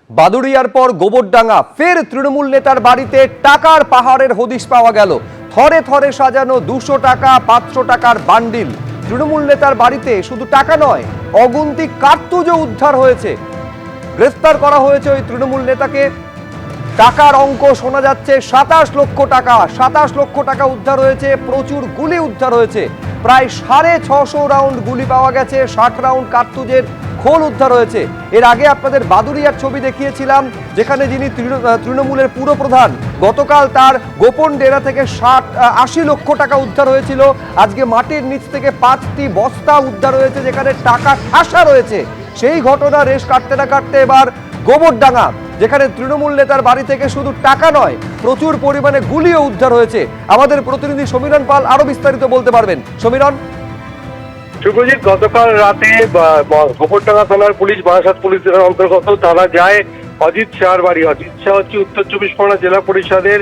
বাদুড়িয়ার পর গোবরডাঙ্গা ফের তৃণমূল নেতার বাড়িতে টাকার পাহাড়ের হদিশ পাওয়া গেল। থরে থরে সাজানো 200 টাকা 500 টাকার বান্ডিল। তৃণমূল নেতার বাড়িতে শুধু টাকা নয়, অগুন্তি কার্তুজও উদ্ধার হয়েছে। গ্রেফতার করা হয়েছে ওই তৃণমূল নেতাকে। টাকার অঙ্ক শোনা যাচ্ছে 27 লক্ষ টাকা। 27 লক্ষ টাকা উদ্ধার হয়েছে। প্রচুর গুলি উদ্ধার হয়েছে। প্রায় 650 রাউন্ড গুলি পাওয়া গেছে। 60 রাউন্ড কার্তুজের খোল উদ্ধার হয়েছে। এর আগে আপনাদের বাদুড়িয়ার ছবি দেখিয়েছিলাম, যেখানে যিনি তৃণমূলের পুরপ্রধান, গতকাল তার গোপন ডেরা থেকে 80 লক্ষ টাকা উদ্ধার হয়েছিল। আজকে মাটির নিচ থেকে 5টি বস্তা উদ্ধার হয়েছে, যেখানে টাকা ঠাসা রয়েছে। সেই ঘটনা রেশ কাটতে না কাটতে এবার গোবরডাঙ্গা, যেখানে তৃণমূল নেতার বাড়ি থেকে শুধু টাকা নয়, প্রচুর পরিমাণে গুলিও উদ্ধার হয়েছে। আমাদের প্রতিনিধি সমীরণ পাল আরো বিস্তারিত বলতে পারবেন। সমীরণ। শুভজিৎ, গতকাল রাতে গোবরডাঙ্গা থানার পুলিশ, বারাসাত পুলিশ থানার অন্তর্গত, তারা যায় অজিত শাহর বাড়ি। অজিত শাহ হচ্ছে উত্তর 24 পরগনা জেলা পরিষদের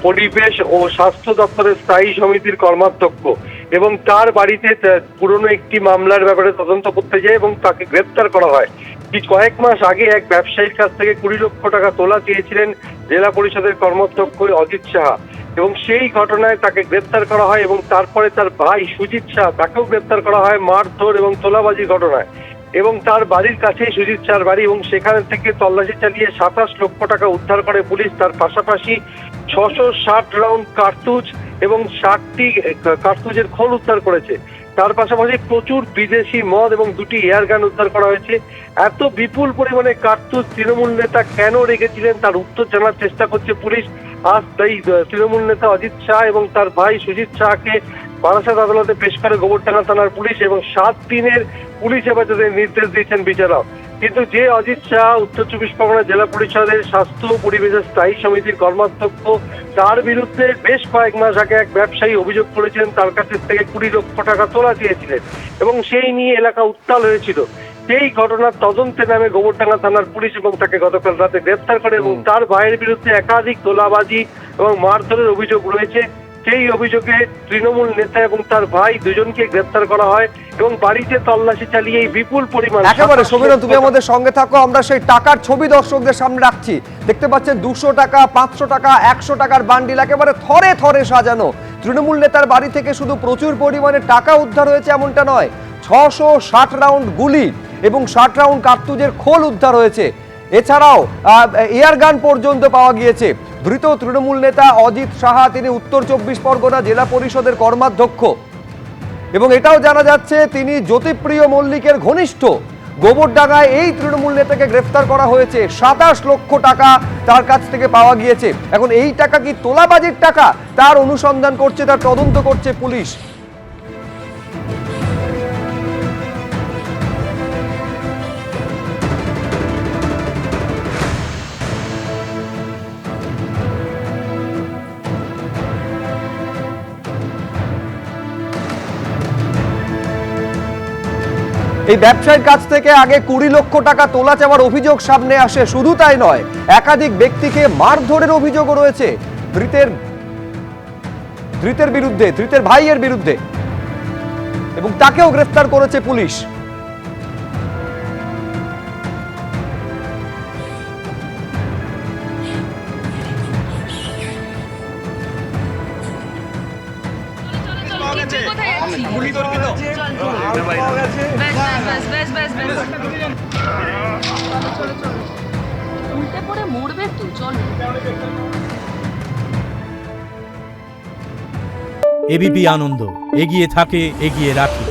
পরিবেশ ও স্বাস্থ্য দপ্তরের স্থায়ী সমিতির কর্মাধ্যক্ষ, এবং তার বাড়িতে পুরনো একটি মামলার ব্যাপারে তদন্ত করতে যায় এবং তাকে গ্রেপ্তার করা হয়। কয়েক মাস আগে এক ব্যবসায়ীর কাছ থেকে 20 লক্ষ টাকা তোলা চেয়েছিলেন জেলা পরিষদের কর্মাধ্যক্ষ অজিত শাহ, এবং সেই ঘটনায় তাকে গ্রেপ্তার করা হয়। এবং তারপরে তার ভাই সুজিত শাহ, তাকেও গ্রেপ্তার করা হয় মারধর এবং তোলাবাজির ঘটনায়। এবং তার বাড়ির কাছেই সুজিত শাহর বাড়ি, এবং সেখান থেকে তল্লাশি চালিয়ে 27 লক্ষ টাকা উদ্ধার করে পুলিশ। তার পাশাপাশি 660 রাউন্ড কার্তুজ এবং 60টি কার্তুজের খোল উদ্ধার করেছে। তার পাশাপাশি প্রচুর বিদেশি মদ এবং 2টি এয়ার গান উদ্ধার করা হয়েছে। এত বিপুল পরিমাণে কার্তুজ তৃণমূল নেতা কেন রেখেছিলেন, তার উত্তর জানার চেষ্টা করছে পুলিশ। আজ তাই তৃণমূল নেতা অজিত শাহ এবং তার ভাই সুজিত শাহকে বারাসাত আদালতে পেশ করে গোবরডাঙ্গা থানার পুলিশ, এবং 7 দিনের পুলিশ হেফাজতের নির্দেশ দিয়েছেন বিচারক। কিন্তু যে অজিত শাহ উত্তর 24 পরগনা জেলা পরিষদের স্বাস্থ্য ও পরিবেশের স্থায়ী সমিতির কর্মাধ্যক্ষ, তার বিরুদ্ধে বেশ কয়েক মাস আগে এক ব্যবসায়ী অভিযোগ করেছেন তার কাছ থেকে 20 লক্ষ টাকা তোলা চেয়েছিলেন, এবং সেই নিয়ে এলাকা উত্তাল হয়েছিল। সেই ঘটনার তদন্তে নামে গোবরডাঙ্গা থানার পুলিশ, এবং তাকে গতকাল রাতে গ্রেফতার করে। এবং তার ভাইয়ের বিরুদ্ধে একাধিক তোলাবাজি এবং মারধরের অভিযোগ রয়েছে। সেই অভিযোগে তৃণমূল নেতা এবং তার ভাই দুজনকে গ্রেফতার করা হয়, এবং বাড়িতে তল্লাশি চালিয়ে এই বিপুল পরিমাণ। একেবারে সমীরণ, তুমি আমাদের সঙ্গে থাকো, আমরা সেই টাকার ছবি দর্শকদের সামনে রাখছি। দেখতে পাচ্ছেন 200 টাকা 500 টাকা 100 টাকার বান্ডিল একেবারে থরে থরে সাজানো। তৃণমূল নেতার বাড়ি থেকে শুধু প্রচুর পরিমাণে টাকা উদ্ধার হয়েছে এমনটা নয়, 660 রাউন্ড গুলি এবং 60 রাউন্ড কার্তুজের খোল উদ্ধার হয়েছে। এছাড়াও এয়ার গান পর্যন্ত পাওয়া গিয়েছে। ধৃত তৃণমূল নেতা অজিত সাহা, তিনি উত্তর 24 পরগনা জেলা পরিষদের কর্মাধ্যক্ষ, এবং এটাও জানা যাচ্ছে তিনি জ্যোতিপ্রিয় মল্লিকের ঘনিষ্ঠ। গোবরডাঙ্গায় এই তৃণমূল নেতাকে গ্রেফতার করা হয়েছে। 27 লক্ষ টাকা তার কাছ থেকে পাওয়া গিয়েছে। এখন এই টাকা কি তোলাবাজির টাকা, তার অনুসন্ধান করছে, তার তদন্ত করছে পুলিশ। এই ব্যবসায়ীর কাছ থেকে আগে 20 লক্ষ টাকা তোলা চাওয়ার অভিযোগ সামনে আসে। শুধু তাই নয়, একাধিক ব্যক্তিকে মারধরের অভিযোগও রয়েছে ধৃতের বিরুদ্ধে, ধৃতের ভাইয়ের বিরুদ্ধে, এবং তাকেও গ্রেফতার করেছে পুলিশ। উল্টে পড়ে মরবে তো, চল। এবিপি আনন্দ, এগিয়ে থাকে, এগিয়ে রাখে।